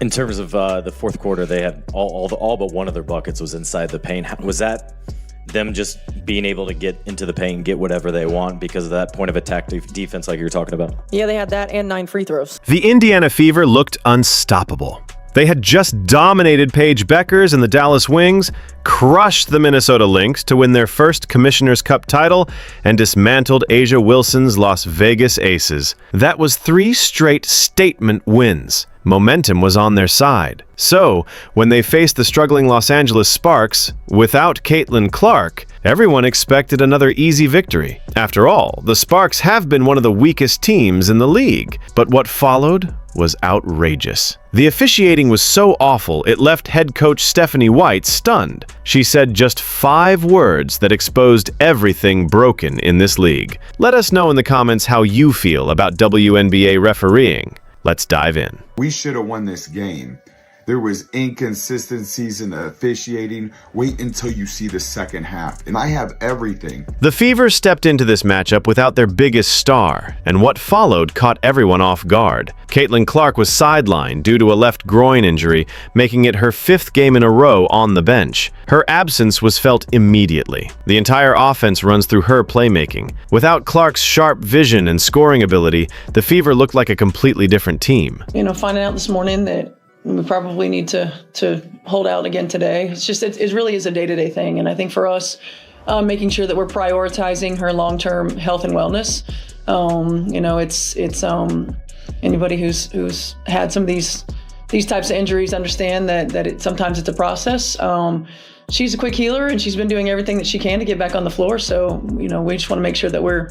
In terms of the fourth quarter, they had all but one of their buckets was inside the paint. Was that them just being able to get into the paint and get whatever they want because of that point of attack defense like you were talking about? Yeah, they had that and 9 free throws. The Indiana Fever looked unstoppable. They had just dominated Paige Beckers and the Dallas Wings, crushed the Minnesota Lynx to win their first Commissioner's Cup title, and dismantled Asia Wilson's Las Vegas Aces. That was 3 straight statement wins. Momentum was on their side. So, when they faced the struggling Los Angeles Sparks, without Caitlin Clark, everyone expected another easy victory. After all, the Sparks have been one of the weakest teams in the league. But what followed was outrageous. The officiating was so awful, it left head coach Stephanie White stunned. She said just 5 words that exposed everything broken in this league. Let us know in the comments how you feel about WNBA refereeing. Let's dive in. We should have won this game. There was inconsistencies in the officiating. Wait until you see the second half. And I have everything. The Fever stepped into this matchup without their biggest star, and what followed caught everyone off guard. Caitlin Clark was sidelined due to a left groin injury, making it her 5th game in a row on the bench. Her absence was felt immediately. The entire offense runs through her playmaking. Without Clark's sharp vision and scoring ability, the Fever looked like a completely different team. Finding out this morning that we probably need to hold out again today. It's just, it really is a day-to-day thing. And I think for us, making sure that we're prioritizing her long-term health and wellness. It's anybody who's had some of these types of injuries understand that sometimes it's a process. She's a quick healer and she's been doing everything that she can to get back on the floor. So, we just want to make sure that we're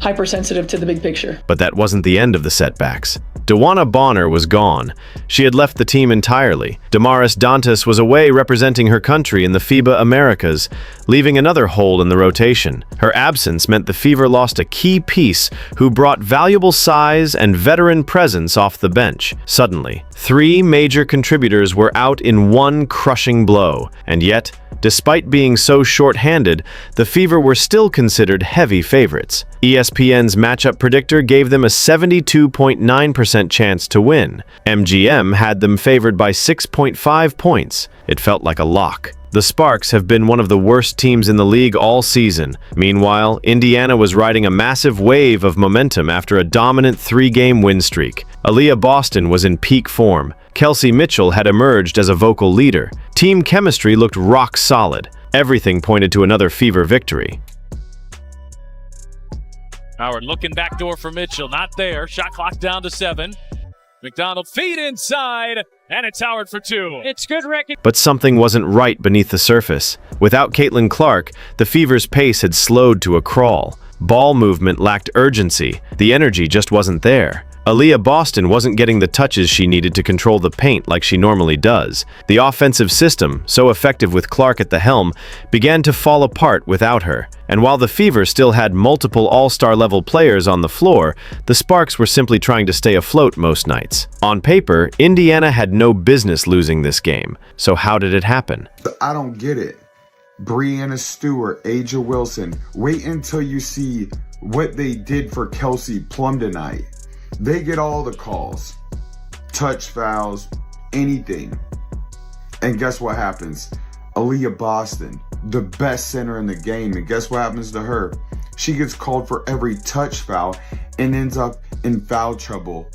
hypersensitive to the big picture. But that wasn't the end of the setbacks. Dewana Bonner was gone. She had left the team entirely. Damaris Dantas was away representing her country in the FIBA Americas, leaving another hole in the rotation. Her absence meant the Fever lost a key piece who brought valuable size and veteran presence off the bench. Suddenly, 3 major contributors were out in one crushing blow, and yet, despite being so short-handed, the Fever were still considered heavy favorites. ESPN's matchup predictor gave them a 72.9% chance to win. MGM had them favored by 6.5 points. It felt like a lock. The Sparks have been one of the worst teams in the league all season. Meanwhile, Indiana was riding a massive wave of momentum after a dominant 3-game win streak. Aaliyah Boston was in peak form. Kelsey Mitchell had emerged as a vocal leader. Team chemistry looked rock solid. Everything pointed to another Fever victory. Howard looking backdoor for Mitchell. Not there. Shot clock down to 7. McDonald feed inside, and it's Howard for 2. It's good record. But something wasn't right beneath the surface. Without Caitlin Clark, the Fever's pace had slowed to a crawl. Ball movement lacked urgency. The energy just wasn't there. Aaliyah Boston wasn't getting the touches she needed to control the paint like she normally does. The offensive system, so effective with Clark at the helm, began to fall apart without her. And while the Fever still had multiple all-star level players on the floor, the Sparks were simply trying to stay afloat most nights. On paper, Indiana had no business losing this game. So how did it happen? I don't get it. Breanna Stewart, Asia Wilson, wait until you see what they did for Kelsey Plum tonight. They get all the calls, touch fouls, anything. And guess what happens? Aaliyah Boston, the best center in the game, and guess what happens to her? She gets called for every touch foul and ends up in foul trouble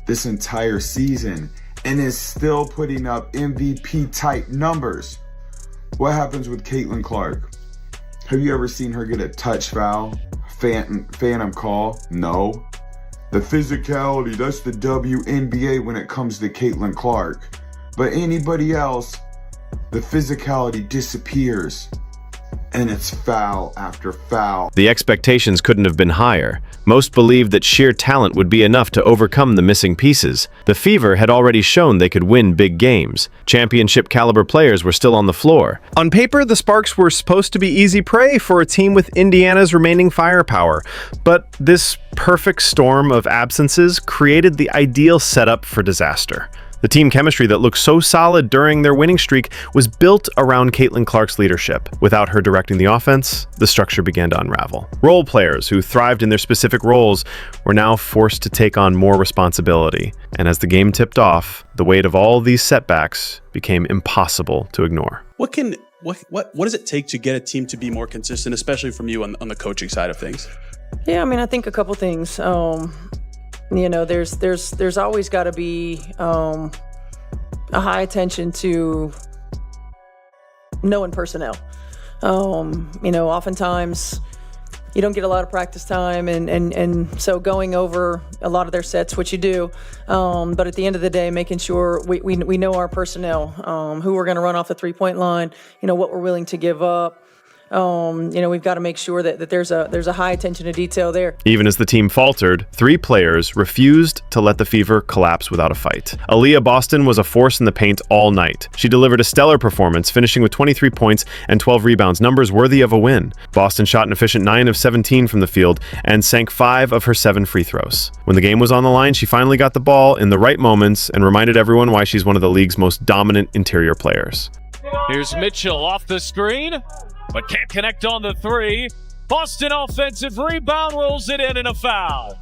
this entire season and is still putting up MVP type numbers. What happens with Caitlin Clark? Have you ever seen her get a touch foul? Phantom call? No. The physicality, that's the WNBA when it comes to Caitlin Clark. But anybody else, the physicality disappears. And it's foul after foul. The expectations couldn't have been higher. Most believed that sheer talent would be enough to overcome the missing pieces. The Fever had already shown they could win big games. Championship-caliber players were still on the floor. On paper, the Sparks were supposed to be easy prey for a team with Indiana's remaining firepower. But this perfect storm of absences created the ideal setup for disaster. The team chemistry that looked so solid during their winning streak was built around Caitlin Clark's leadership. Without her directing the offense, the structure began to unravel. Role players who thrived in their specific roles were now forced to take on more responsibility. And as the game tipped off, the weight of all these setbacks became impossible to ignore. What does it take to get a team to be more consistent, especially from you on the coaching side of things? Yeah, I mean, I think a couple things. There's always got to be a high attention to knowing personnel. Oftentimes you don't get a lot of practice time, and so going over a lot of their sets, which you do, but at the end of the day, making sure we know our personnel, who we're going to run off the three-point line, what we're willing to give up. We've got to make sure that there's a high attention to detail there. Even as the team faltered, 3 players refused to let the Fever collapse without a fight. Aaliyah Boston was a force in the paint all night. She delivered a stellar performance, finishing with 23 points and 12 rebounds, numbers worthy of a win. Boston shot an efficient 9 of 17 from the field and sank 5 of her 7 free throws. When the game was on the line, she finally got the ball in the right moments and reminded everyone why she's one of the league's most dominant interior players. Here's Mitchell off the screen, but can't connect on the 3. Boston offensive rebound, rolls it in and a foul.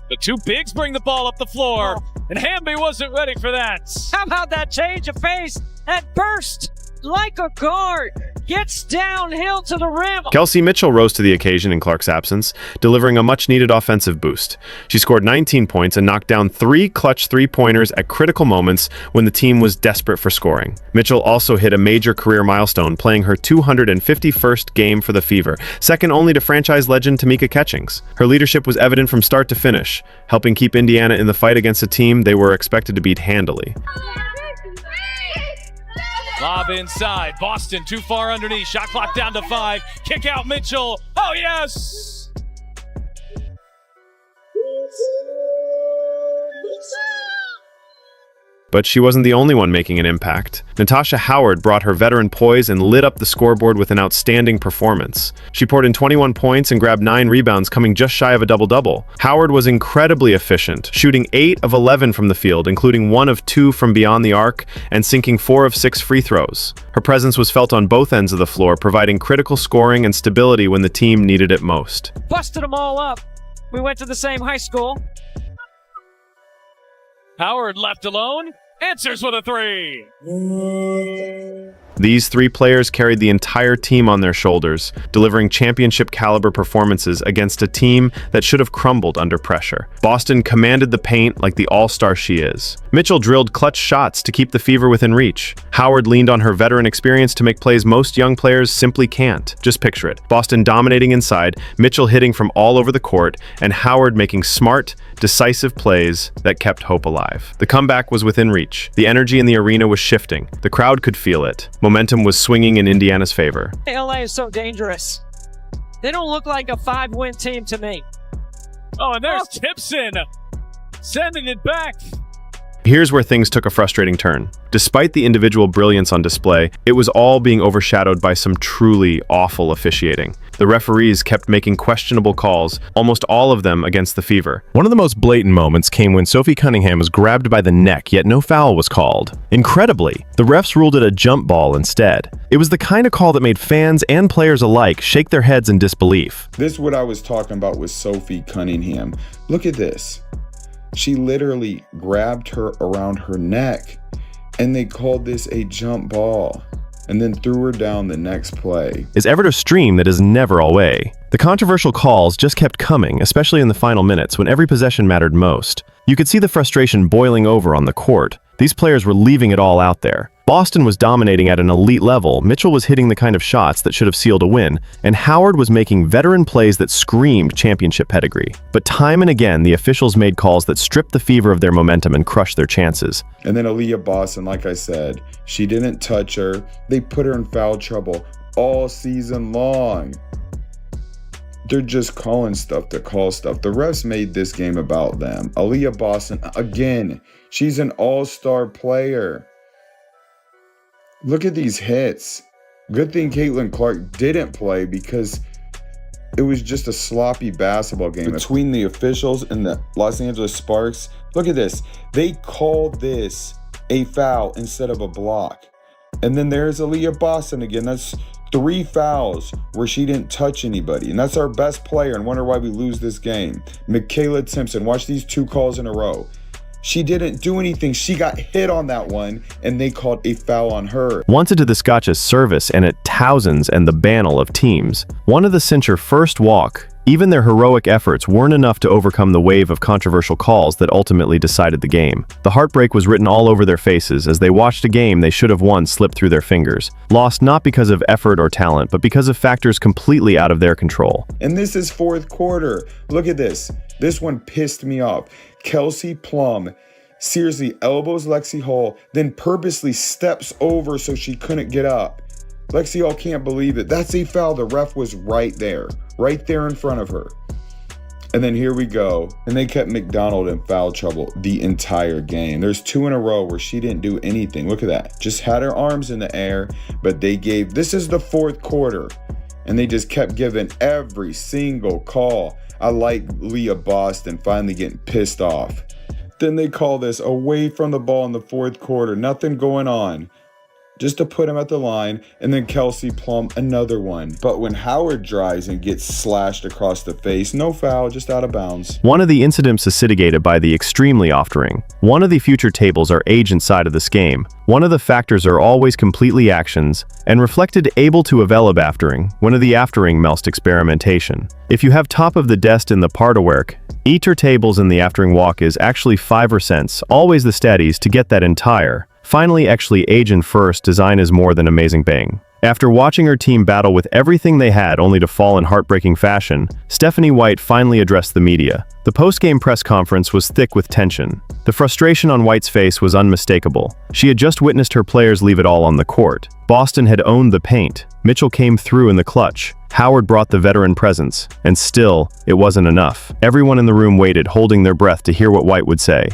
The 2 bigs bring the ball up the floor, and Hamby wasn't ready for that. How about that change of pace? That burst like a guard. Gets downhill to the rim. Kelsey Mitchell rose to the occasion in Clark's absence, delivering a much-needed offensive boost. She scored 19 points and knocked down 3 clutch three-pointers at critical moments when the team was desperate for scoring. Mitchell also hit a major career milestone, playing her 251st game for the Fever, second only to franchise legend Tamika Catchings. Her leadership was evident from start to finish, helping keep Indiana in the fight against a team they were expected to beat handily. Lob inside. Boston too far underneath. Shot clock down to 5. Kick out Mitchell. Oh, yes! But she wasn't the only one making an impact. Natasha Howard brought her veteran poise and lit up the scoreboard with an outstanding performance. She poured in 21 points and grabbed 9 rebounds, coming just shy of a double-double. Howard was incredibly efficient, shooting 8 of 11 from the field, including 1 of 2 from beyond the arc, and sinking 4 of 6 free throws. Her presence was felt on both ends of the floor, providing critical scoring and stability when the team needed it most. Busted them all up. We went to the same high school. Howard left alone. Answers with a 3. These 3 players carried the entire team on their shoulders, delivering championship-caliber performances against a team that should have crumbled under pressure. Boston commanded the paint like the all-star she is. Mitchell drilled clutch shots to keep the Fever within reach. Howard leaned on her veteran experience to make plays most young players simply can't. Just picture it. Boston dominating inside, Mitchell hitting from all over the court, and Howard making smart, decisive plays that kept hope alive. The comeback was within reach. The energy in the arena was shifting. The crowd could feel it. Momentum was swinging in Indiana's favor. LA is so dangerous. They don't look like a 5-win team to me. Oh, and there's Tipson sending it back. Here's where things took a frustrating turn. Despite the individual brilliance on display, it was all being overshadowed by some truly awful officiating. The referees kept making questionable calls, almost all of them against the Fever. One of the most blatant moments came when Sophie Cunningham was grabbed by the neck, yet no foul was called. Incredibly, the refs ruled it a jump ball instead. It was the kind of call that made fans and players alike shake their heads in disbelief. This is what I was talking about with Sophie Cunningham. Look at this. She literally grabbed her around her neck, and they called this a jump ball, and then threw her down the next play. Is ever a stream that is never away. The controversial calls just kept coming, especially in the final minutes when every possession mattered most. You could see the frustration boiling over on the court. These players were leaving it all out there. Boston was dominating at an elite level, Mitchell was hitting the kind of shots that should have sealed a win, and Howard was making veteran plays that screamed championship pedigree. But time and again, the officials made calls that stripped the Fever of their momentum and crushed their chances. And then Aaliyah Boston, like I said, she didn't touch her. They put her in foul trouble all season long. They're just calling stuff to call stuff. The refs made this game about them. Aaliyah Boston, again, she's an all-star player. Look at these hits. Good thing Caitlin Clark didn't play, because It was just a sloppy basketball game between the officials and the Los Angeles Sparks. Look at this. They called this a foul instead of a block. And then there's Aaliyah Boston again. That's 3 fouls where she didn't touch anybody. And that's our best player, and wonder why we lose this game. Michaela Timpson, watch these 2 calls in a row. She didn't do anything. She got hit on that one, and they called a foul on her. Once into the Scotch's service and at Towson's and the Bannell of teams, one of the cincher first walk, even their heroic efforts weren't enough to overcome the wave of controversial calls that ultimately decided the game. The heartbreak was written all over their faces as they watched a game they should have won slip through their fingers, lost not because of effort or talent, but because of factors completely out of their control. And this is 4th quarter. Look at this. This one pissed me off. Kelsey Plum seriously elbows Lexi Hall, then purposely steps over so she couldn't get up. Lexi Hall can't believe it. That's a foul. The ref was right there in front of her. And then here we go. And they kept McDonald in foul trouble the entire game. There's 2 in a row where she didn't do anything. Look at that. Just had her arms in the air, but they gave, this is the 4th quarter, and they just kept giving every single call. I like Leah Boston finally getting pissed off. Then they call this away from the ball in the 4th quarter. Nothing going on. Just to put him at the line, and then Kelsey Plum, another one. But when Howard drives and gets slashed across the face, no foul, just out of bounds. One of the incidents suscitated by the extremely oft-ring. One of the future tables are agent side of this game. One of the factors are always completely actions, and reflected able to avail aftering, one of the aftering melst experimentation. If you have top of the desk in the partawerk, eater tables in the aftering walk is actually 5 cents, always the statties to get that entire. Finally, actually agent first design is more than amazing bang. After watching her team battle with everything they had only to fall in heartbreaking fashion, Stephanie White finally addressed the media. The post-game press conference was thick with tension. The frustration on White's face was unmistakable. She had just witnessed her players leave it all on the court. Boston had owned the paint. Mitchell came through in the clutch. Howard brought the veteran presence. And still, it wasn't enough. Everyone in the room waited, holding their breath to hear what White would say.